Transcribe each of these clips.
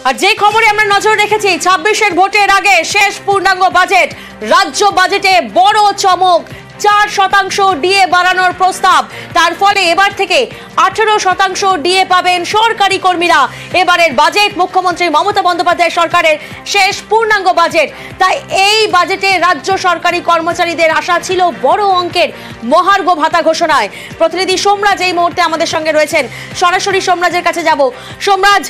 আর যে খবরে আমরা নজর রেখেছি 26-এর ভোটের আগে শেষ পূর্ণাঙ্গ বাজেট, রাজ্য বাজেটে বড় চমক, 4% ডিএ বাড়ানোর প্রস্তাব। তার ফলে এবার থেকে 18% ডিএ পাবেন সরকারি কর্মীরা। এবারের বাজেট মুখ্যমন্ত্রী মমতা বন্দ্যোপাধ্যায় সরকারের শেষ পূর্ণাঙ্গ বাজেট। তাই এই বাজেটে রাজ্য সরকারি কর্মচারীদের আশা ছিল বড় অঙ্কের মহার্ঘ ভাতা ঘোষণায়। প্রতিনিধি সোমরাজ এই মুহূর্তে আমাদের সঙ্গে রয়েছেন, সরাসরি সোমরাজের কাছে যাব। সোমরাজ,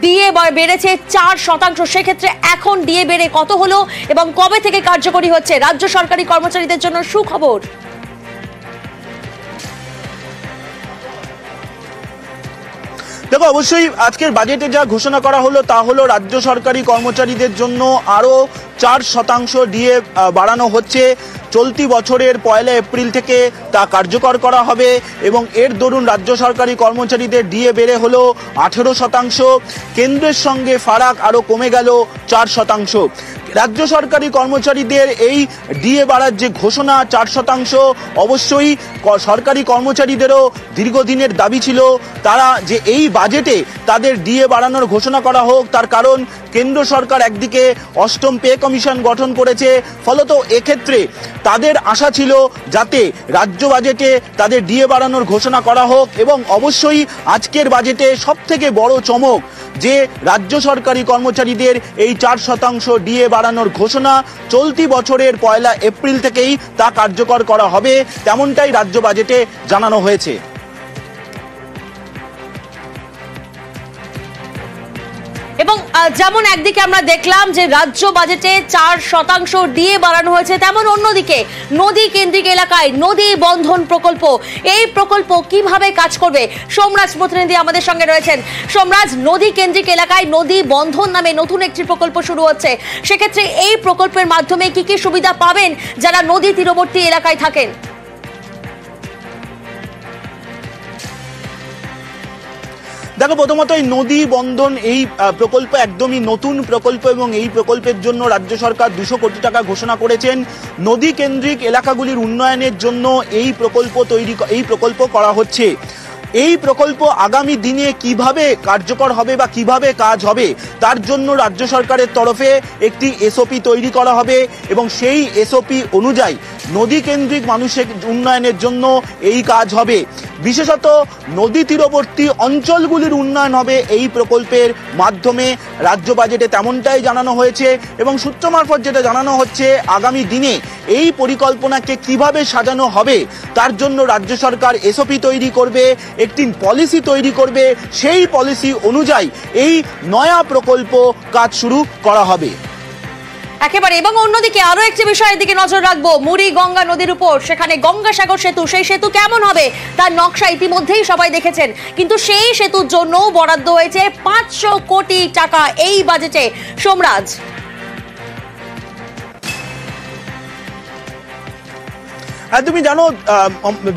ডিএ বেড়েছে 4%, সেক্ষেত্রে এখন ডিএ বেড়ে কত হলো এবং কবে থেকে কার্যকরী হচ্ছে রাজ্য সরকারি কর্মচারীদের জন্য সুখবর? দেখো, অবশ্যই আজকের বাজেটে যা ঘোষণা করা হলো তা হলো রাজ্য সরকারি কর্মচারীদের জন্য আরও 4% ডিএ বাড়ানো হচ্ছে। চলতি বছরের 1 এপ্রিল থেকে তা কার্যকর করা হবে এবং এর দরুন রাজ্য সরকারি কর্মচারীদের ডিএ বেড়ে হলো 18%। কেন্দ্রের সঙ্গে ফারাক আরও কমে গেল 4%। রাজ্য সরকারি কর্মচারীদের এই ডিএ বাড়ার যে ঘোষণা 4%, অবশ্যই সরকারি কর্মচারীদেরও দীর্ঘদিনের দাবি ছিল তারা যে এই বাজেটে তাদের ডিএ বাড়ানোর ঘোষণা করা হোক। তার কারণ কেন্দ্র সরকার একদিকে 8ম পে কমিশন গঠন করেছে, ফলত এক্ষেত্রে তাদের আশা ছিল যাতে রাজ্য বাজেটে তাদের ডিএ বাড়ানোর ঘোষণা করা হোক। এবং অবশ্যই আজকের বাজেটে সবথেকে বড় চমক যে রাজ্য সরকারি কর্মচারীদের এই 4% ডিএ বাড়ানোর ঘোষণা চলতি বছরের 1 এপ্রিল থেকেই তা কার্যকর করা হবে, তেমনটাই রাজ্য বাজেটে জানানো হয়েছে। এবং যেমন একদিকে আমরা দেখলাম যে রাজ্য বাজেটে 4% ডিএ বাড়ানো হয়েছে, তেমন অন্যদিকে নদী কেন্দ্রিক এলাকায় নদী বন্ধন প্রকল্প, এই প্রকল্প কিভাবে কাজ করবে সোমরাজ প্রতিনিধি আমাদের সঙ্গে রয়েছেন। সোমরাজ, নদী কেন্দ্রিক এলাকায় নদী বন্ধন নামে নতুন একটি প্রকল্প শুরু হচ্ছে, সেক্ষেত্রে এই প্রকল্পের মাধ্যমে কি কি সুবিধা পাবেন যারা নদী তীরবর্তী এলাকায় থাকেন? দেখো, প্রথমত এই নদী বন্ধন এই প্রকল্প একদমই নতুন প্রকল্প এবং এই প্রকল্পের জন্য রাজ্য সরকার 200 কোটি টাকা ঘোষণা করেছেন। নদী কেন্দ্রিক এলাকাগুলির উন্নয়নের জন্য এই প্রকল্প করা হচ্ছে। এই প্রকল্প আগামী দিনে কিভাবে কার্যকর হবে বা কিভাবে কাজ হবে তার জন্য রাজ্য সরকারের তরফে একটি এসওপি তৈরি করা হবে এবং সেই এসওপি অনুযায়ী নদী কেন্দ্রিক মানুষের উন্নয়নের জন্য এই কাজ হবে। বিশেষত নদী তীরবর্তী অঞ্চলগুলির উন্নয়ন হবে এই প্রকল্পের মাধ্যমে, রাজ্য বাজেটে তেমনটাই জানানো হয়েছে। এবং সূত্র মারফত যেটা জানানো হচ্ছে, আগামী দিনে এই পরিকল্পনাকে কিভাবে সাজানো হবে তার জন্য রাজ্য সরকার এসওপি তৈরি করবে, একটি পলিসি তৈরি করবে, সেই পলিসি অনুযায়ী এই নয়া প্রকল্প কাজ শুরু করা হবে একেবারে। এবং অন্যদিকে আরো একটি বিষয়ের দিকে নজর রাখবো, মুড়ি গঙ্গা নদীর উপর সেখানে গঙ্গাসাগর সেতু, সেই সেতু কেমন হবে তার নকশা ইতিমধ্যেই সবাই দেখেছেন, কিন্তু সেই সেতুর জন্য বরাদ্দ হয়েছে 500 কোটি টাকা এই বাজেটে। সোমরাজ, তুমি জানো,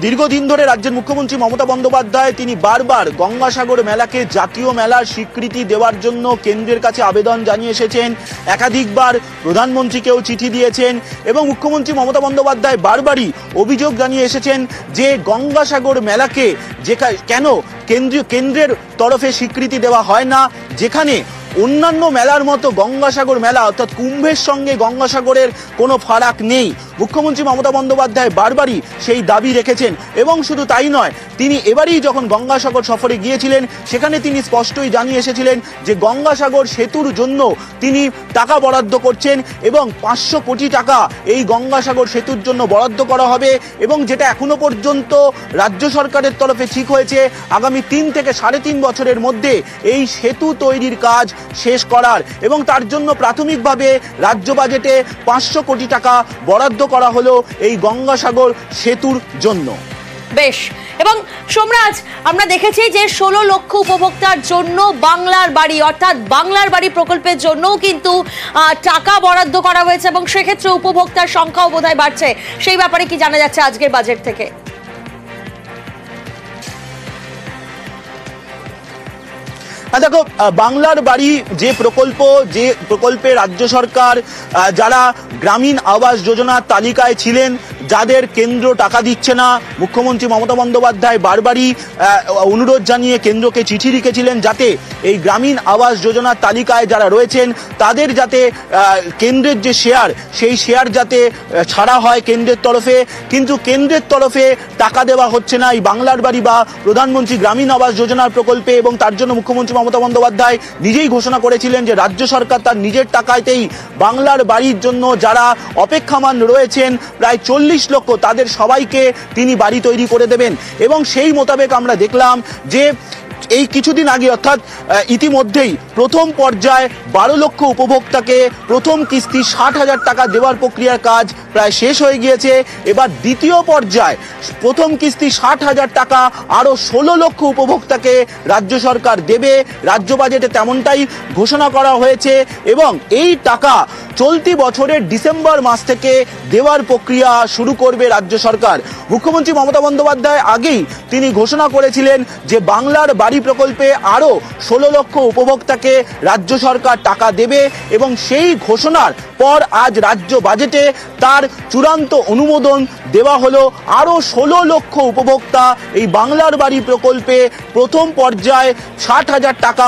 দীর্ঘদিন ধরে রাজ্যের মুখ্যমন্ত্রী মমতা বন্দ্যোপাধ্যায় তিনি বারবার গঙ্গাসাগর মেলাকে জাতীয় মেলার স্বীকৃতি দেওয়ার জন্য কেন্দ্রের কাছে আবেদন জানিয়ে এসেছেন। একাধিকবার প্রধানমন্ত্রীকেও চিঠি দিয়েছেন এবং মুখ্যমন্ত্রী মমতা বন্দ্যোপাধ্যায় বারবারই অভিযোগ জানিয়ে এসেছেন যে গঙ্গাসাগর মেলাকে কেন কেন্দ্রের তরফে স্বীকৃতি দেওয়া হয় না, যেখানে অন্যান্য মেলার মতো গঙ্গাসাগর মেলা অর্থাৎ কুম্ভের সঙ্গে গঙ্গাসাগরের কোনো ফারাক নেই। মুখ্যমন্ত্রী মমতা বন্দ্যোপাধ্যায় বারবারই সেই দাবি রেখেছেন এবং শুধু তাই নয়, তিনি এবারেই যখন গঙ্গাসাগর সফরে গিয়েছিলেন সেখানে তিনি স্পষ্টই জানিয়ে এসেছিলেন যে গঙ্গাসাগর সেতুর জন্য তিনি টাকা বরাদ্দ করছেন এবং 500 কোটি টাকা এই গঙ্গাসাগর সেতুর জন্য বরাদ্দ করা হবে। এবং যেটা এখনো পর্যন্ত রাজ্য সরকারের তরফে ঠিক হয়েছে, আগামী 3 থেকে 3.5 বছরের মধ্যে এই সেতু তৈরির কাজ শেষ করার, এবং তার জন্য প্রাথমিকভাবে রাজ্য বাজেটে 500 কোটি টাকা বরাদ্দ করা হলো এই গঙ্গাসাগর সেতুর জন্য। বেশ। এবং সোমরাজ, আমরা দেখেছি যে 16 লক্ষ উপভোক্তার জন্য বাংলার বাড়ি অর্থাৎ বাংলার বাড়ি প্রকল্পের জন্যও কিন্তু টাকা বরাদ্দ করা হয়েছে এবং সেক্ষেত্রে উপভোক্তার সংখ্যাও বোধহয় বাড়ছে, সেই ব্যাপারে কি জানা যাচ্ছে আজকের বাজেট থেকে? দেখো, বাংলার বাড়ি যে প্রকল্পে রাজ্য সরকার যারা গ্রামীণ আবাস যোজনার তালিকায় ছিলেন, যাদের কেন্দ্র টাকা দিচ্ছে না, মুখ্যমন্ত্রী মমতা বন্দ্যোপাধ্যায় বারবারই অনুরোধ জানিয়ে কেন্দ্রকে চিঠি লিখেছিলেন যাতে এই গ্রামীণ আবাস যোজনার তালিকায় যারা রয়েছেন তাদের যাতে কেন্দ্রের যে শেয়ার, সেই শেয়ার যাতে ছাড়া হয় কেন্দ্রের তরফে। কিন্তু কেন্দ্রের তরফে টাকা দেওয়া হচ্ছে না এই বাংলার বাড়ি বা প্রধানমন্ত্রী গ্রামীণ আবাস যোজনার প্রকল্পে, এবং তার জন্য মুখ্যমন্ত্রী মমতা বন্দ্যোপাধ্যায় নিজেই ঘোষণা করেছিলেন যে রাজ্য সরকার তার নিজের টাকাতেই বাংলার বাড়ির জন্য যারা অপেক্ষামান রয়েছেন প্রায় 40 লক্ষ, তাদের সবাইকে তিনি বাড়ি তৈরি করে দেবেন। এবং সেই মোতাবেক আমরা দেখলাম যে এই কিছুদিন আগে অর্থাৎ ইতিমধ্যেই প্রথম পর্যায়ে 12 লক্ষ উপভোক্তাকে প্রথম কিস্তি 60,000 টাকা দেওয়ার প্রক্রিয়ার কাজ প্রায় শেষ হয়ে গিয়েছে। এবার দ্বিতীয় পর্যায়ে প্রথম কিস্তি 60,000 টাকা আরও 16 লক্ষ উপভোক্তাকে রাজ্য সরকার দেবে। রাজ্য বাজেটে তেমনটাই ঘোষণা করা হয়েছে এবং এই টাকা চলতি বছরের ডিসেম্বর মাস থেকে দেওয়ার প্রক্রিয়া শুরু করবে রাজ্য সরকার। মুখ্যমন্ত্রী মমতা বন্দ্যোপাধ্যায় আগেই তিনি ঘোষণা করেছিলেন যে বাংলার বাড়ি প্রকল্পে আরও 16 লক্ষ উপভোক্তাকে রাজ্য সরকার টাকা দেবে, এবং সেই ঘোষণার পর আজ রাজ্য বাজেটে তার চূড়ান্ত অনুমোদন দেওয়া হলো। আরও 16 লক্ষ উপভোক্তা এই বাংলার বাড়ি প্রকল্পে প্রথম পর্যায়ে 60,000 টাকা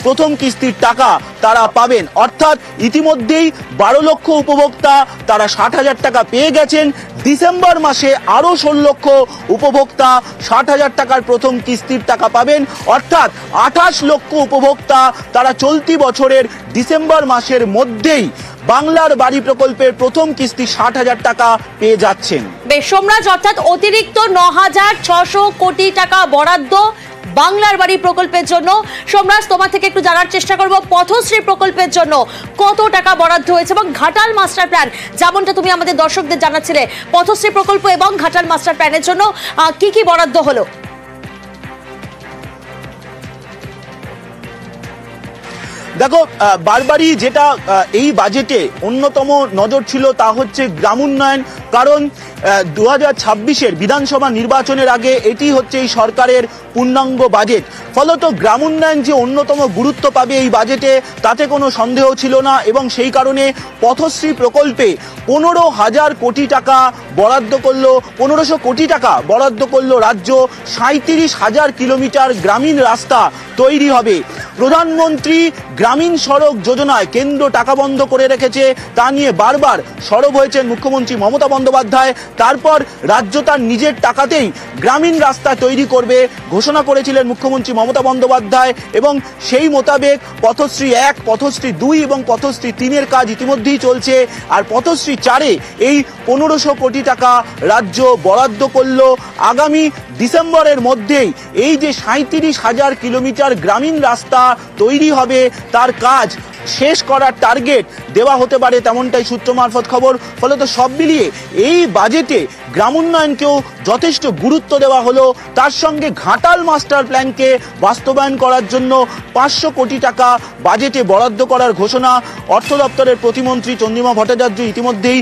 প্রথম কিস্তির টাকা তারা পাবেন। অর্থাৎ ইতিমধ্যেই 12 লক্ষ উপভোক্তা তারা 60,000 টাকা পেয়ে গেছেন। ডিসেম্বর মাসে আরও 16 লক্ষ উপভোক্তা 60,000 টাকার প্রথম কিস্তির টাকা পাবেন। অর্থাৎ 28 লক্ষ উপভোক্তা তারা চলতি বছরের ডিসেম্বর মাসের মধ্যেই বাংলার বাড়ি প্রকল্পের প্রথম কিস্তি 60,000 টাকা পেয়ে যাচ্ছেন। বেশ সোমরাজ, অর্থাৎ অতিরিক্ত 9,600 কোটি টাকা বরাদ্দ বাংলার বাড়ি প্রকল্পের জন্য। সোমরাজ, তোমার থেকে একটু জানার চেষ্টা করব পথশ্রী প্রকল্পের জন্য কত টাকা বরাদ্দ হয়েছে, এবং ঘাটাল মাস্টার প্ল্যান যেমনটা তুমি আমাদের দর্শকদের জানাচ্ছিলে, পথশ্রী প্রকল্প এবং ঘাটাল মাস্টার প্ল্যানের জন্য কি কি বরাদ্দ হলো? দেখো, বারবারই যেটা এই বাজেটে অন্যতম নজর ছিল তা হচ্ছে গ্রাম উন্নয়ন। কারণ 2026-এর বিধানসভা নির্বাচনের আগে এটি হচ্ছে এই সরকারের পূর্ণাঙ্গ বাজেট। ফলত গ্রাম উন্নয়ন যে অন্যতম গুরুত্ব পাবে এই বাজেটে তাতে কোনো সন্দেহ ছিল না, এবং সেই কারণে পথশ্রী প্রকল্পে 15,000 কোটি টাকা বরাদ্দ করলো, 1500 কোটি টাকা বরাদ্দ করলো রাজ্য। 37,000 কিলোমিটার গ্রামীণ রাস্তা তৈরি হবে। প্রধানমন্ত্রী গ্রামীণ সড়ক যোজনায় কেন্দ্র টাকা বন্ধ করে রেখেছে, তা নিয়ে বারবার সরব হয়েছেন মুখ্যমন্ত্রী মমতা বন্দ্যোপাধ্যায়। তারপর রাজ্য তার নিজের টাকাতেই গ্রামীণ রাস্তা তৈরি করবে ঘোষণা করেছিলেন মুখ্যমন্ত্রী মমতা বন্দ্যোপাধ্যায়, এবং সেই মোতাবেক পথশ্রী 1, পথশ্রী 2 এবং পথশ্রী 3-এর কাজ ইতিমধ্যেই চলছে। আর পথশ্রী 4-এ এই 1500 কোটি টাকা রাজ্য বরাদ্দ করলো। আগামী ডিসেম্বরের মধ্যেই এই যে 37,000 কিলোমিটার গ্রামীণ রাস্তা তৈরি হবে তার কাজ শেষ করার টার্গেট দেওয়া হতে পারে, তেমনটাই সূত্র মারফত খবর। ফলত সব মিলিয়ে এই বাজেটে গ্রাম উন্নয়নকেও যথেষ্ট গুরুত্ব দেওয়া হলো। তার সঙ্গে ঘাটাল মাস্টার প্ল্যানকে বাস্তবায়ন করার জন্য 500 কোটি টাকা বাজেটে বরাদ্দ করার ঘোষণা অর্থ দপ্তরের প্রতিমন্ত্রী চন্দ্রিমা ভট্টাচার্য ইতিমধ্যেই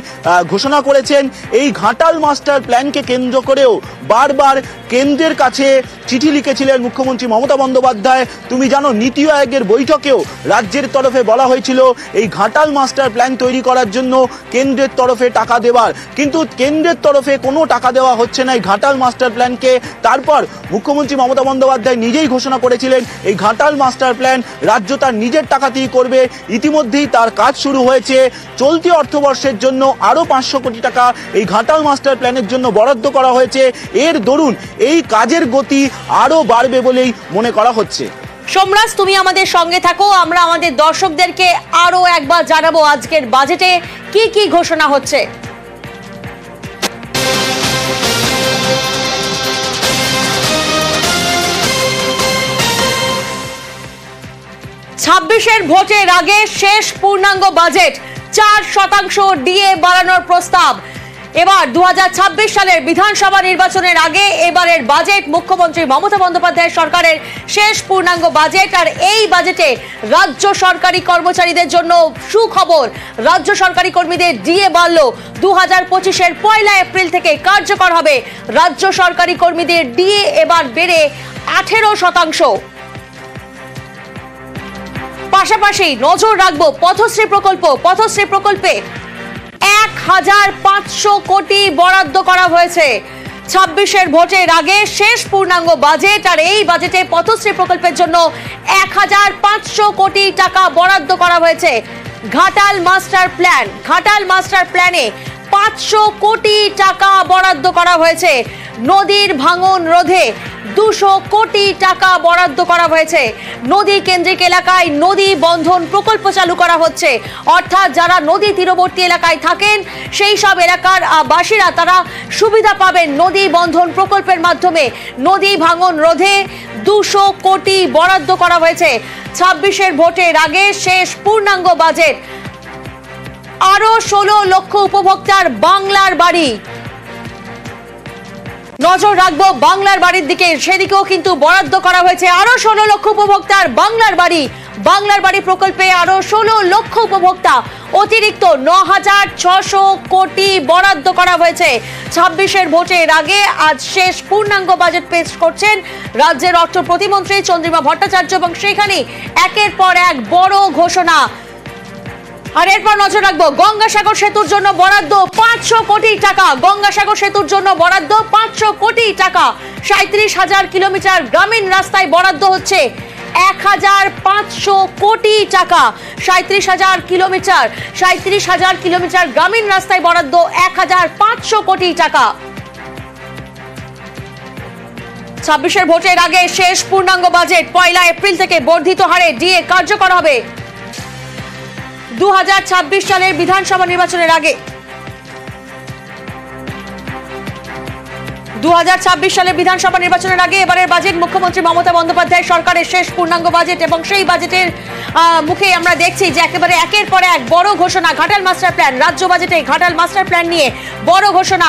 ঘোষণা করেছেন। এই ঘাটাল মাস্টার প্ল্যানকে কেন্দ্র করেও বারবার কেন্দ্রের কাছে চিঠি লিখেছিলেন মুখ্যমন্ত্রী মমতা বন্দ্যোপাধ্যায়। তুমি জানো, নীতি আয়োগের বৈঠকেও রাজ্যের তরফে বলা হয়েছিল এই ঘাটাল মাস্টার প্ল্যান তৈরি করার জন্য কেন্দ্রের তরফে টাকা দেওয়ার, কিন্তু কেন্দ্রের তরফে কোনো টাকা দেওয়া হচ্ছে না এই ঘাটাল মাস্টার প্ল্যানকে। তারপর মুখ্যমন্ত্রী মমতা বন্দ্যোপাধ্যায় নিজেই ঘোষণা করেছিলেন এই ঘাটাল মাস্টার প্ল্যান রাজ্য তার নিজের টাকাতেই করবে। ইতিমধ্যেই তার কাজ শুরু হয়েছে। চলতি অর্থবর্ষের জন্য আরও 500 কোটি টাকা এই ঘাটাল মাস্টার প্ল্যানের জন্য বরাদ্দ করা হয়েছে। এর দরুন এই কাজের গতি আরও বাড়বে বলেই মনে করা হচ্ছে। সোমরাজ, তুমি আমাদের সঙ্গে থাকো, আমরা আমাদের দর্শকদেরকে আরো একবার জানাবো আজকের বাজেটে কি কি ঘোষণা হচ্ছে। 26-এর ভোটের আগে শেষ পূর্ণাঙ্গ বাজেট, 4% ডিএ বাড়ানোর প্রস্তাব। এবার 2026 সালের বিধানসভা নির্বাচনের আগে এবারের বাজেট মুখ্যমন্ত্রী মমতা বন্দ্যোপাধ্যায় সরকারের শেষ পূর্ণাঙ্গ বাজেট। আর এই বাজেটে রাজ্য সরকারি কর্মচারীদের জন্য সুখবর, রাজ্য সরকারি কর্মীদের ডিএ বাড়ল। 2025-এর 1 এপ্রিল থেকে কার্যকর হবে। রাজ্য সরকারি কর্মীদের ডিএ এবার বেড়ে 18%। পাশাপাশি নজর রাখবো পথশ্রী প্রকল্পে 1500 কোটি বরাদ্দ করা হয়েছে। 26-এর ভোটের আগে শেষ পূর্ণাঙ্গ বাজেট, আর এই বাজেটে পথশ্রী প্রকল্পের জন্য 1500 কোটি টাকা বরাদ্দ করা হয়েছে। ঘাটাল মাস্টার প্ল্যানে 500 কোটি টাকা বরাদ্দ করা হয়েছে। নদীর ভাঙন রোধে 200 কোটি টাকা বরাদ্দ করা হয়েছে। নদী কেন্দ্রিক এলাকায় নদী বন্ধন প্রকল্প চালু করা হচ্ছে, অর্থাৎ যারা নদী তীরবর্তী এলাকায় থাকেন সেই সব এলাকার বাসীরা তারা সুবিধা পাবেন নদী বন্ধন প্রকল্পের মাধ্যমে। নদী ভাঙন রোধে 200 কোটি বরাদ্দ করা হয়েছে। 26-এর ভোটের আগে শেষ পূর্ণাঙ্গ বাজেট। আরো 16 লক্ষ উপভোক্তার বাংলার বাড়ি। নজর রাখবো বাংলার বাড়ির দিকে, সেদিকেও কিন্তু বরাদ্দ করা হয়েছে। আরো 16 লক্ষ উপভোক্তার বাংলার বাড়ি প্রকল্পে আরো 16 লক্ষ উপভোক্তা, অতিরিক্ত 9600 কোটি বরাদ্দ করা হয়েছে। 26-এর ভোটের আগে আজ শেষ পূর্ণাঙ্গ বাজেট পেশ করছেন রাজ্যের অর্থ প্রতিমন্ত্রী চন্দ্রিমা ভট্টাচার্য, এবং সেখানে একের পর এক বড় ঘোষণা। আর এরপর নজর রাখবো গঙ্গাসাগর সেতুর জন্য বরাদ্দ 500 কোটি টাকা। গঙ্গাসাগর সেতুর জন্য বরাদ্দ 500 কোটি টাকা। 37,000 কিলোমিটার গ্রামীণ রাস্তায় বরাদ্দ হচ্ছে 1500 কোটি টাকা। 37,000 কিলোমিটার গ্রামীণ রাস্তায় বরাদ্দ 1500 কোটি টাকা। 26-এর ভোটের আগে শেষ পূর্ণাঙ্গ বাজেট। 1 এপ্রিল থেকে বর্ধিত হারে ডিএ কার্যকর হবে। 2026 সালের বিধানসভা নির্বাচনের আগে 2026 সালের বিধানসভা নির্বাচনের আগে এবারের বাজেট মুখ্যমন্ত্রী মমতা বন্দ্যোপাধ্যায় সরকারের শেষ পূর্ণাঙ্গ বাজেট, এবং সেই বাজেটের মুখে আমরা দেখছি যে একেবারে একের পর এক বড় ঘোষণা। ঘাটাল মাস্টার প্ল্যান, রাজ্য বাজেটে ঘাটাল মাস্টার প্ল্যান নিয়ে বড় ঘোষণা।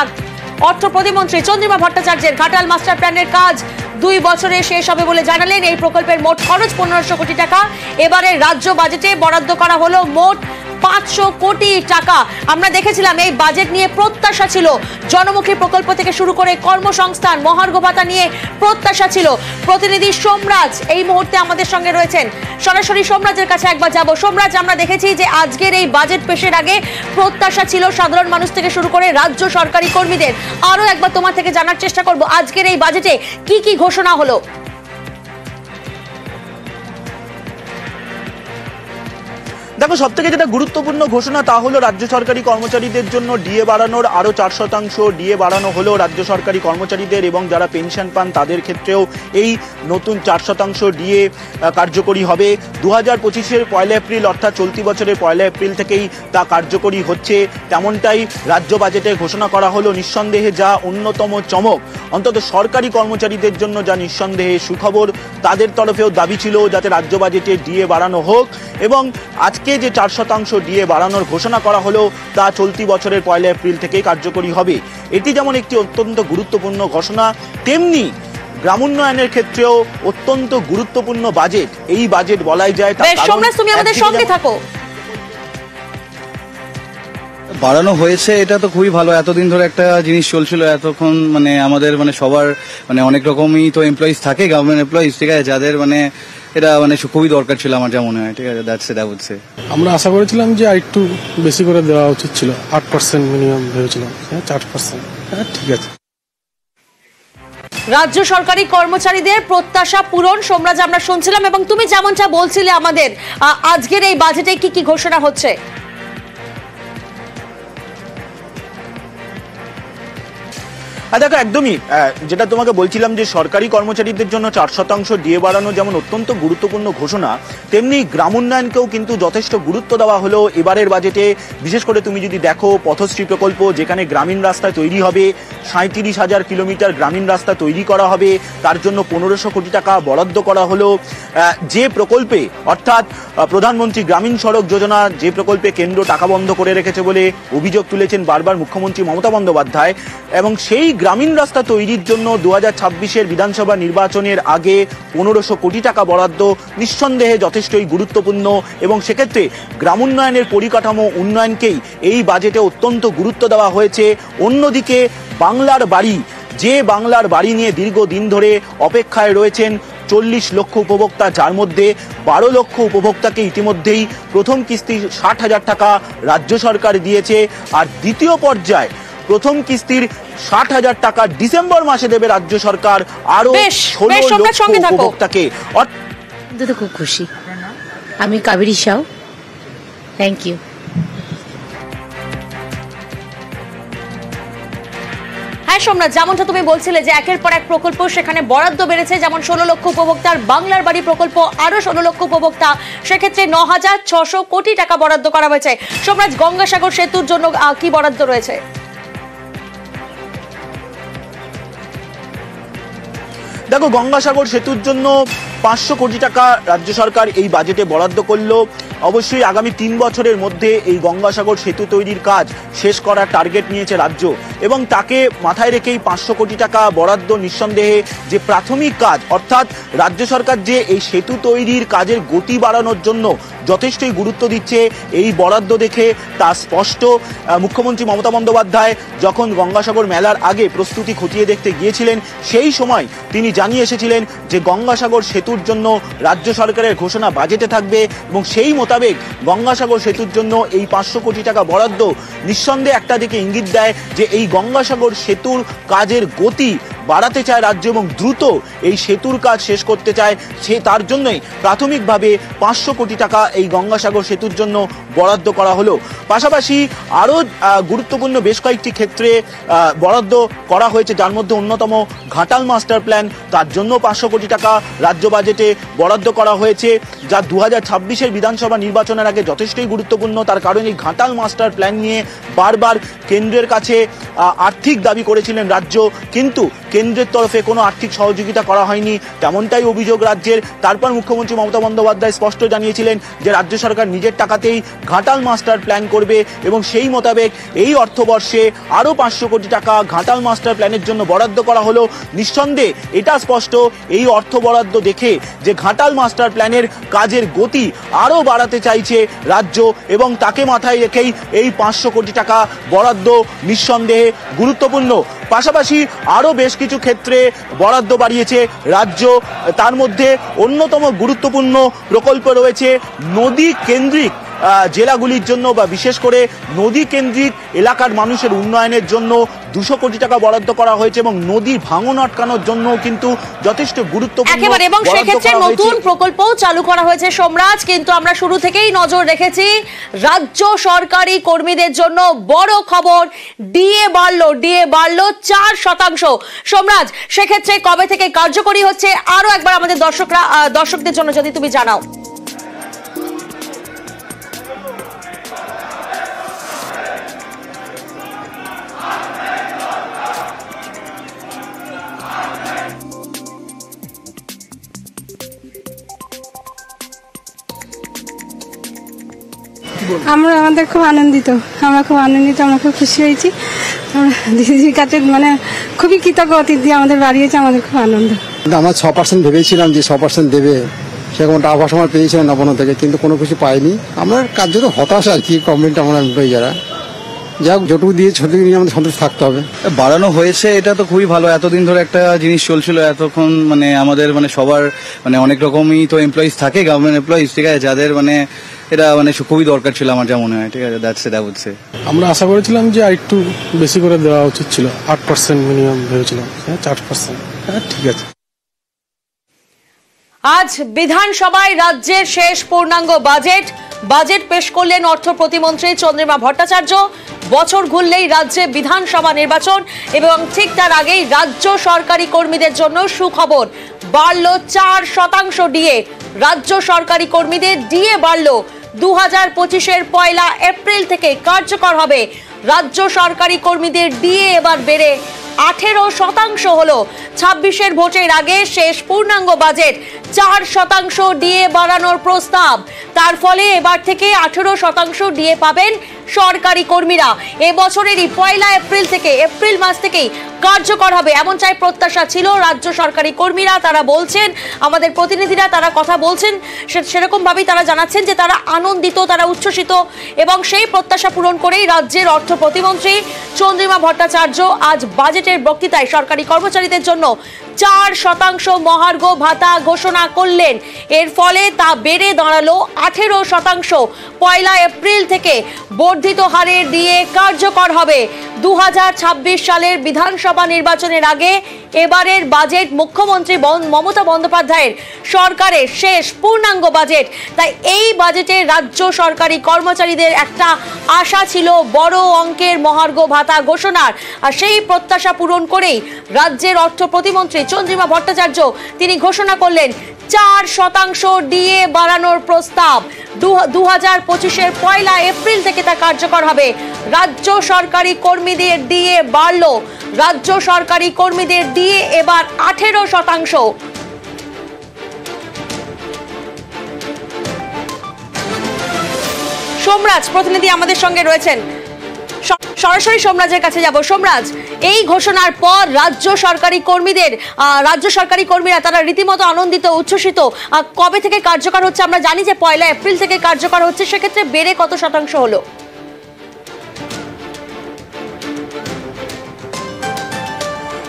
অর্থ প্রতিমন্ত্রী চন্দ্রিমা ভট্টাচার্যের ঘাটাল মাস্টার প্ল্যানের কাজ 2 বছরে শেষ হবে বলে জানালেন। এই প্রকল্পের মোট খরচ 1500 কোটি টাকা। এবারে রাজ্য বাজেটে বরাদ্দ করা হলো মোট 500 কোটি টাকা। আমরা দেখেছিলাম এই বাজেট নিয়ে প্রত্যাশা ছিল, জনমুখী প্রকল্প থেকে শুরু করে কর্মসংস্থান, মহার্ঘ ভাতা নিয়ে প্রত্যাশা ছিল। প্রতিনিধি সোমরাজ এই মুহূর্তে আমাদের সঙ্গে রয়েছেন, সরাসরি সোমরাজের কাছে একবার যাব। সোমরাজ, আমরা দেখেছি যে আজকের এই বাজেট পেশের আগে প্রত্যাশা ছিল সাধারণ মানুষ থেকে শুরু করে রাজ্য সরকারি কর্মীদের। আরো একবার তোমার থেকে জানার চেষ্টা করব আজকের এই বাজেটে কি কি ঘোষণা হলো। দেখো, সব থেকে যেটা গুরুত্বপূর্ণ ঘোষণা তা হলো রাজ্য সরকারি কর্মচারীদের জন্য ডিএ বাড়ানোর আরো 4% ডিএ বাড়ানো হলো রাজ্য সরকারি কর্মচারীদের, এবং যারা পেনশন পান তাদের ক্ষেত্রেও এই নতুন 4% ডিএ কার্যকরী হবে। 2025-এর 1 এপ্রিল অর্থাৎ চলতি বছরের 1 এপ্রিল থেকেই তা কার্যকরী হচ্ছে, তেমনটাই রাজ্য বাজেটে ঘোষণা করা হলো। নিঃসন্দেহে যা অন্যতম চমক, অন্তত সরকারি কর্মচারীদের জন্য যা নিঃসন্দেহে সুখবর, তাদের তরফেও দাবি ছিল যাতে রাজ্য বাজেটে ডিএ বাড়ানো হোক, এবং আজকে যে 4% ডিএ বাড়ানোর ঘোষণা করা হলো তা চলতি বছরের 1 এপ্রিল থেকেই কার্যকরী হবে। এটি যেমন একটি অত্যন্ত গুরুত্বপূর্ণ ঘোষণা, তেমনি গ্রামোন্নয়নের ক্ষেত্রেও অত্যন্ত গুরুত্বপূর্ণ বাজেট। এই বাজেট বলাই যায় তুমি আমাদের সঙ্গে থাকো। বাড়ানো হয়েছে, এটা তো খুবই ভালো। এতদিন ধরে একটা জিনিস চলছিল, এতক্ষণ মানে আমাদের মানে সবার মানে অনেক রকমই তো এমপ্লয়িজ থাকে, গভর্নমেন্ট এমপ্লয়িজ, ঠিক আছে, যাদের মানে এটা মানে খুবই দরকার ছিল আমার যা মনে হয়, ঠিক আছে। That's it, I would say. আমরা আশা করেছিলাম যে আরেকটু বেশি করে দেওয়া উচিত ছিল, 8% মিনিমাম ভেবেছিলাম, 4%। হ্যাঁ, ঠিক আছে। রাজ্য সরকারি কর্মচারীদের প্রত্যাশা পূরণ সোমরাজ আমরা শুনছিলাম, এবং তুমি যেমনটা বলছিলে আমাদের আজকের এই বাজেটে কি কি ঘোষণা হচ্ছে। দেখো, একদমই যেটা তোমাকে বলছিলাম যে সরকারি কর্মচারীদের জন্য 4% ডিএ বাড়ানো যেমন অত্যন্ত গুরুত্বপূর্ণ ঘোষণা, তেমনি গ্রামোন্নয়নকেও কিন্তু যথেষ্ট গুরুত্ব দেওয়া হলো এবারের বাজেটে। বিশেষ করে তুমি যদি দেখো পথশ্রী প্রকল্প, যেখানে গ্রামীণ রাস্তা তৈরি হবে, 37,000 কিলোমিটার গ্রামীণ রাস্তা তৈরি করা হবে, তার জন্য 1500 কোটি টাকা বরাদ্দ করা হলো। যে প্রকল্পে অর্থাৎ প্রধানমন্ত্রী গ্রামীণ সড়ক যোজনা, যে প্রকল্পে কেন্দ্র টাকা বন্ধ করে রেখেছে বলে অভিযোগ তুলেছেন বারবার মুখ্যমন্ত্রী মমতা বন্দ্যোপাধ্যায়, এবং সেই গ্রামীণ রাস্তা তৈরির জন্য 2026-এর বিধানসভা নির্বাচনের আগে 1500 কোটি টাকা বরাদ্দ নিঃসন্দেহে যথেষ্টই গুরুত্বপূর্ণ, এবং সেক্ষেত্রে গ্রামোন্নয়নের পরিকাঠামো উন্নয়নকেই এই বাজেটে অত্যন্ত গুরুত্ব দেওয়া হয়েছে। অন্যদিকে বাংলার বাড়ি, যে বাংলার বাড়ি নিয়ে দীর্ঘদিন ধরে অপেক্ষায় রয়েছেন 40 লক্ষ উপভোক্তা, যার মধ্যে 12 লক্ষ উপভোক্তাকে ইতিমধ্যেই প্রথম কিস্তি 60,000 টাকা রাজ্য সরকার দিয়েছে। আর দ্বিতীয় পর্যায়ে প্রথম কিস্তির 60,000 টাকা ডিসেম্বর মাসে দেবে রাজ্য সরকার আরো 16 লক্ষ উপভোক্তাকে। খুব খুশি আমি। Kaveri Sau, thank you. হ্যাঁ সোমনাথ, যেমনটা তুমি বলছিলে যে একের পর এক প্রকল্প সেখানে বরাদ্দ বেড়েছে, যেমন 16 লক্ষ উপভোক্তার বাংলার বাড়ি প্রকল্প, আরো 16 লক্ষ উপভোক্তা, সেক্ষেত্রে 9,600 কোটি টাকা বরাদ্দ করা হয়েছে। সোমনাথ, গঙ্গাসাগর সেতুর জন্য কি বরাদ্দ রয়েছে? দেখো, গঙ্গাসাগর সেতুর জন্য 500 কোটি টাকা রাজ্য সরকার এই বাজেটে বরাদ্দ করলো। অবশ্যই আগামী 3 বছরের মধ্যে এই গঙ্গাসাগর সেতু তৈরির কাজ শেষ করার টার্গেট নিয়েছে রাজ্য, এবং তাকে মাথায় রেখেই 500 কোটি টাকা বরাদ্দ নিঃসন্দেহে যে প্রাথমিক কাজ, অর্থাৎ রাজ্য সরকার যে এই সেতু তৈরির কাজের গতি বাড়ানোর জন্য যথেষ্টই গুরুত্ব দিচ্ছে, এই বরাদ্দ দেখে তা স্পষ্ট। মুখ্যমন্ত্রী মমতা বন্দ্যোপাধ্যায় যখন গঙ্গাসাগর মেলার আগে প্রস্তুতি খতিয়ে দেখতে গিয়েছিলেন, সেই সময় তিনি জানিয়ে এসেছিলেন যে গঙ্গাসাগর সেতুর জন্য রাজ্য সরকারের ঘোষণা বাজেটে থাকবে, এবং সেই মোতাবেক গঙ্গাসাগর সেতুর জন্য এই 500 কোটি টাকা বরাদ্দ নিঃসন্দেহে একটা দিকে ইঙ্গিত দেয় যে এই গঙ্গাসাগর সেতুর কাজের গতি বাড়াতে চায় রাজ্য এবং দ্রুত এই সেতুর কাজ শেষ করতে চায়। তার জন্যই প্রাথমিকভাবে 500 কোটি টাকা এই গঙ্গাসাগর সেতুর জন্য বরাদ্দ করা হলো। পাশাপাশি আরও গুরুত্বপূর্ণ বেশ কয়েকটি ক্ষেত্রে বরাদ্দ করা হয়েছে, যার মধ্যে অন্যতম ঘাটাল মাস্টার প্ল্যান, তার জন্য 500 কোটি টাকা রাজ্য বাজেটে বরাদ্দ করা হয়েছে, যা 2026-এর বিধানসভা নির্বাচনের আগে যথেষ্টই গুরুত্বপূর্ণ। তার কারণ এই ঘাটাল মাস্টার প্ল্যান নিয়ে বারবার কেন্দ্রের কাছে আর্থিক দাবি করেছিলেন রাজ্য, কিন্তু কেন্দ্রের তরফে কোনো আর্থিক সহযোগিতা করা হয়নি, তেমনটাই অভিযোগ রাজ্যের। তারপর মুখ্যমন্ত্রী মমতা বন্দ্যোপাধ্যায় স্পষ্ট জানিয়েছিলেন যে রাজ্য সরকার নিজের টাকাতেই ঘাটাল মাস্টার প্ল্যান করবে, এবং সেই মোতাবেক এই অর্থবর্ষে আরও 500 কোটি টাকা ঘাটাল মাস্টার প্ল্যানের জন্য বরাদ্দ করা হলো। নিঃসন্দেহে এটা স্পষ্ট এই অর্থ বরাদ্দ দেখে যে ঘাটাল মাস্টার প্ল্যানের কাজের গতি আরও বাড়াতে চাইছে রাজ্য, এবং তাকে মাথায় রেখেই এই 500 কোটি টাকা বরাদ্দ নিঃসন্দেহে গুরুত্বপূর্ণ। পাশাপাশি আরও বেশ কিছু ক্ষেত্রে বরাদ্দ বাড়িয়েছে রাজ্য। তার মধ্যে অন্যতম গুরুত্বপূর্ণ প্রকল্প রয়েছে নদী কেন্দ্রিক জেলাগুলির জন্য, বা বিশেষ করে নদী কেন্দ্রিক এলাকার মানুষের উন্নয়নের জন্য 200 কোটি টাকা বরাদ্দ করা হয়েছে, এবং নদীর ভাঙন আটকানোর জন্য কিন্তু যথেষ্ট গুরুত্বপূর্ণ একেবারে, এবং সেক্ষেত্রে নতুন প্রকল্প চালু করা হয়েছে সোমরাজ। কিন্তু আমরা শুরু থেকেই নজর রেখেছি রাজ্য সরকারি কর্মীদের জন্য বড় খবর, ডিএ বাড়লো 4%। সোমরাজ, সেক্ষেত্রে কবে থেকে কার্যকরী হচ্ছে আরো একবার আমাদের দর্শকদের জন্য যদি তুমি জানাও। আমাদের খুব আনন্দিত, আমরা খুব খুশি হয়েছি। দিদির কাছে মানে খুবই কৃতজ্ঞ, অতিথি আমাদের বাড়িয়েছে, আমাদের খুব আনন্দ। আমরা 6% ভেবেছিলাম যে 6% দেবে, সেরকম টাকা সময় পেয়েছিলাম নবান্ন থেকে, কিন্তু কোনো কিছু পাইনি। আমরা কার্যত হতাশ আর কি, গভর্নমেন্ট আমরা এমপ্লয়ি যারা, যাক যেটুকু দিয়ে ছটুকু নিয়ে আমাদের সন্তুষ্ট থাকতে হবে। বাড়ানো হয়েছে, এটা তো খুবই ভালো। এতদিন ধরে একটা জিনিস চলছিল, এতক্ষণ মানে আমাদের মানে সবার মানে অনেক রকমই তো এমপ্লয়িজ থাকে, গভর্নমেন্ট এমপ্লয়িজ, ঠিক আছে, যাদের মানে এটা মানে খুবই দরকার ছিল আমার যা মনে হয়, ঠিক আছে। That's it I would say. আমরা আশা করেছিলাম যে আরেকটু বেশি করে দেওয়া উচিত ছিল, 8% মিনিমাম ভেবেছিলাম, 4%। হ্যাঁ, ঠিক আছে। আজ বিধানসভায় রাজ্যের শেষ পূর্ণাঙ্গ বাজেট পেশ করলেন অর্থ প্রতিমন্ত্রী চন্দ্রিমা ভট্টাচার্য। বছর ঘুরলেই রাজ্যে বিধানসভা নির্বাচন, এবং ঠিক তার আগেই রাজ্য সরকারি কর্মীদের জন্য সুখবর, বাড়ল 4% ডিএ। রাজ্য সরকারি কর্মীদের ডিএ বাড়ল। 2025-এর 1 এপ্রিল থেকে কার্যকর হবে। রাজ্য সরকারি কর্মীদের ডিএ এবার বেড়ে 18% হলো। 26-এর ভোটের আগে শেষ পূর্ণাঙ্গ বাজেট 4% ডিএ বাড়ানোর প্রস্তাব। তার ফলে এবার থেকে 18% ডিএ পাবেন সরকারি কর্মীরা। এবছরেরই 1 এপ্রিল থেকে, এপ্রিল মাস থেকেই কার্যকর হবে, এমনটাই প্রত্যাশা ছিল রাজ্য সরকারি কর্মীরা। তারা বলছেন, আমাদের প্রতিনিধিরা তারা কথা বলছেন, সেরকম ভাবেই তারা জানাচ্ছেন যে তারা আনন্দিত, তারা উচ্ছ্বসিত, এবং সেই প্রত্যাশা পূরণ করেই রাজ্যের অর্থ প্রতিমন্ত্রী চন্দ্রিমা ভট্টাচার্য আজ বাজেটের বক্তৃতায় সরকারি কর্মচারীদের জন্য 4% মহার্ঘ ভাতা ঘোষণা করলেন। এর ফলে তা বেড়ে দাঁড়ালো 18%। 1 এপ্রিল থেকে বর্ধিত হারে ডিএ কার্যকর হবে। 2026 সালের বিধানসভা নির্বাচনের আগে এবারের বাজেট মুখ্যমন্ত্রী মমতা বন্দ্যোপাধ্যায়ের সরকারের শেষ পূর্ণাঙ্গ বাজেট। তাই এই বাজেটে রাজ্য সরকারি কর্মচারীদের একটা আশা ছিল বড় অঙ্কের মহার্ঘ ভাতা ঘোষণার, আর সেই প্রত্যাশা পূরণ করেই রাজ্যের অর্থ প্রতিমন্ত্রী চন্দ্রিমা ভট্টাচার্য তিনি ঘোষণা করলেন 4% ডিএ বাড়ানোর প্রস্তাব। 2025-এর 1 এপ্রিল থেকে তা কার্যকর হবে। রাজ্য সরকারি কর্মীদের ডিএ বাড়লো। রাজ্য সরকারি কর্মীদের ডিএ এবার 18%। সোমরাজ প্রতিনিধি আমাদের সঙ্গে রয়েছেন, সরাসরি সোমরাজের কাছে যাব। সোমরাজ, এই ঘোষণার পর রাজ্য সরকারি কর্মীরা তারা রীতিমতো আনন্দিত, উচ্ছ্বসিত। কবে থেকে কার্যকর হচ্ছে? আমরা জানি যে 1 এপ্রিল থেকে কার্যকর হচ্ছে, সেক্ষেত্রে বেড়ে কত শতাংশ হলো?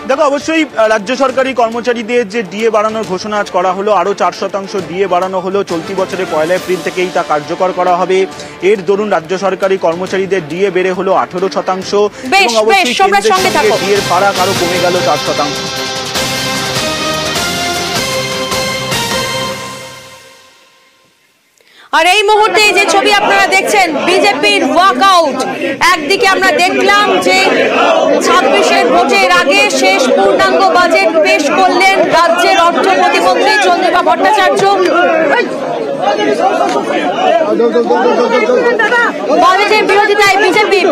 দেখো, অবশ্যই রাজ্য সরকারি কর্মচারীদের যে ডিএ বাড়ানোর ঘোষণা আজ করা হলো, আরো 4% ডিএ বাড়ানো হলো। চলতি বছরে 1 এপ্রিল থেকেই তা কার্যকর করা হবে। এর দরুন রাজ্য সরকারি কর্মচারীদের ডিএ বেড়ে হলো 18%, এবং অবশ্যই কেন্দ্রের সঙ্গে ডিএর ফারাক আরো কমে গেল 4%। আর এই মুহূর্তে যে ছবি আপনারা দেখছেন, বিজেপির ওয়াকআউট। একদিকে আমরা দেখলাম যে 26-এর ভোটের আগে শেষ পূর্ণাঙ্গ বাজেট পেশ করলেন রাজ্যের অর্থ প্রতিমন্ত্রী চন্দ্রিমা ভট্টাচার্য। বাজেটের বিরোধিতায়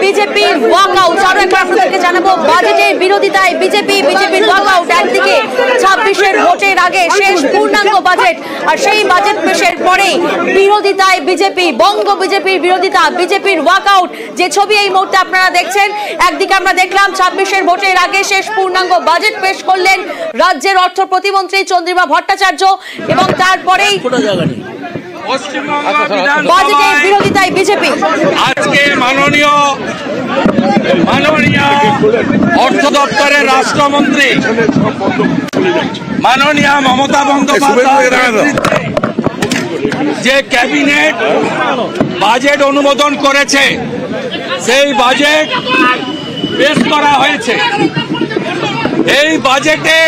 বিজেপির ওয়াকআউট। আরো একবার আপনাদেরকে জানাবো, বাজেটের বিরোধিতায় বিজেপির ওয়াকআউট। একদিকে 26-এর ভোটের আগে শেষ পূর্ণাঙ্গ বাজেট, আর সেই বাজেট পেশের পরেই বিরোধিতায় বিজেপি, বঙ্গ বিজেপির বিরোধিতা, বিজেপির ওয়াকআউট। যে ছবি এই মুহূর্তে আপনারা দেখছেন, একদিকে আমরা দেখলাম 26-এর ভোটের আগে শেষ পূর্ণাঙ্গ বাজেট পেশ করলেন রাজ্যের অর্থ প্রতিমন্ত্রী চন্দ্রিমা ভট্টাচার্য, এবং তারপরেই বাজেটের বিরোধিতায় বিজেপি। আজকে মাননীয় অর্থ দপ্তরের রাষ্ট্রমন্ত্রী মাননীয় মমতা বন্দ্যোপাধ্যায় যে ক্যাবিনেট বাজেট অনুমোদন করেছে, সেই বাজেট পেশ করা হয়েছে। এই বাজেটে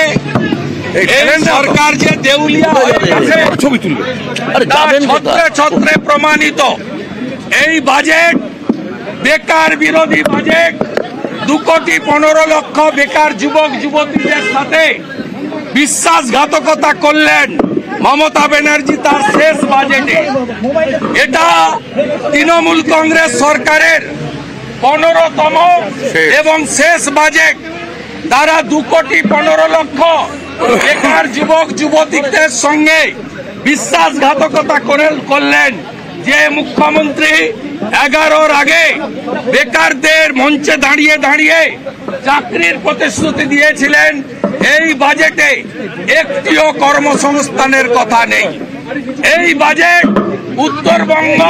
সরকার যে দেউলিয়া ছত্রে প্রমাণিত। এই বাজেট বেকার বিরোধী বাজেট। 2,15,00,000 বেকার যুবক যুবতীদের সাথে বিশ্বাসঘাতকতা করলেন মমতা ব্যানার্জি তার শেষ বাজেটে। এটা তৃণমূল কংগ্রেস সরকারের 15তম এবং শেষ বাজেট। তারা 2,15,00,000 বেকার যুবক যুবতীদের সঙ্গে বিশ্বাসঘাতকতা করলেন। যে মুখ্যমন্ত্রী 11-র আগে বেকারদের মঞ্চে দাঁড়িয়ে দাঁড়িয়ে চাকরির প্রতিশ্রুতি দিয়েছিলেন, এই বাজেটে একটিও কর্মসংস্থানের কথা নেই। এই বাজেট উত্তরবঙ্গ,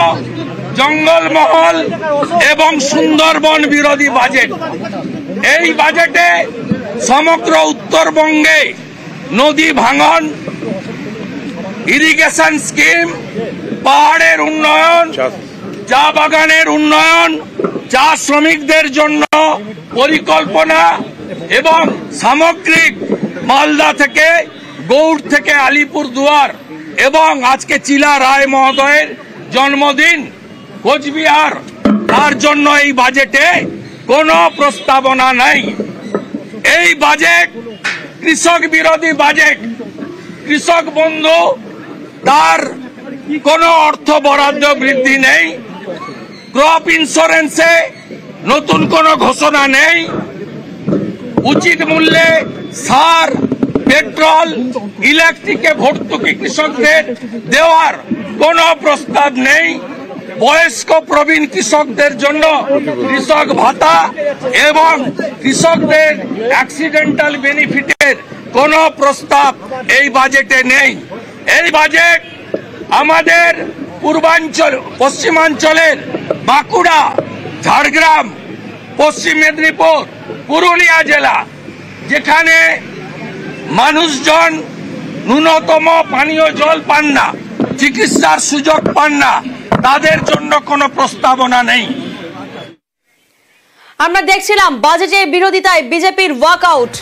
জঙ্গলমহল এবং সুন্দরবন বিরোধী বাজেট। এই বাজেটে সমগ্র উত্তরবঙ্গে নদী ভাঙন, ইরিগেশন স্কিম, পাহাড়ের উন্নয়ন, চা বাগানের উন্নয়ন, চা শ্রমিকদের জন্য পরিকল্পনা এবং সামগ্রিক মালদা থেকে গৌড় থেকে আলিপুরদুয়ার এবং আজকে চিলা রায় মহোদয়ের জন্মদিন কোচবিহার, তার জন্য এই বাজেটে কোনো প্রস্তাবনা নাই। এই বাজেট কৃষক বিরোধী বাজেট। কৃষক বন্ধু, তার কোনো অর্থ বরাদ্দ বৃদ্ধি নেই। ক্রপ ইন্স্যুরেন্সে নতুন কোনো ঘোষণা নেই। উচিত মূল্যে সার, পেট্রোল, ইলেকট্রিকে ভর্তুকি কৃষকদের দেওয়ার কোনো প্রস্তাব নেই। বয়স্ক প্রবীণ কৃষকদের জন্য কৃষক ভাতা এবং কৃষকদের অ্যাক্সিডেন্টাল বেনিফিটের কোনো প্রস্তাব এই বাজেটে নেই। এই বাজেট আমাদের পূর্বাঞ্চল, পশ্চিমাঞ্চলের বাঁকুড়া, ঝাড়গ্রাম, পশ্চিম মেদিনীপুর, পুরুলিয়া জেলা, যেখানে মানুষজন ন্যূনতম পানীয় জল পান না, চিকিৎসার সুযোগ পান না, তাদের জন্য কোনো প্রস্তাবনা নেই। আমরা দেখছিলাম বাজেটের বিরোধিতায় বিজেপির ওয়াকআউট।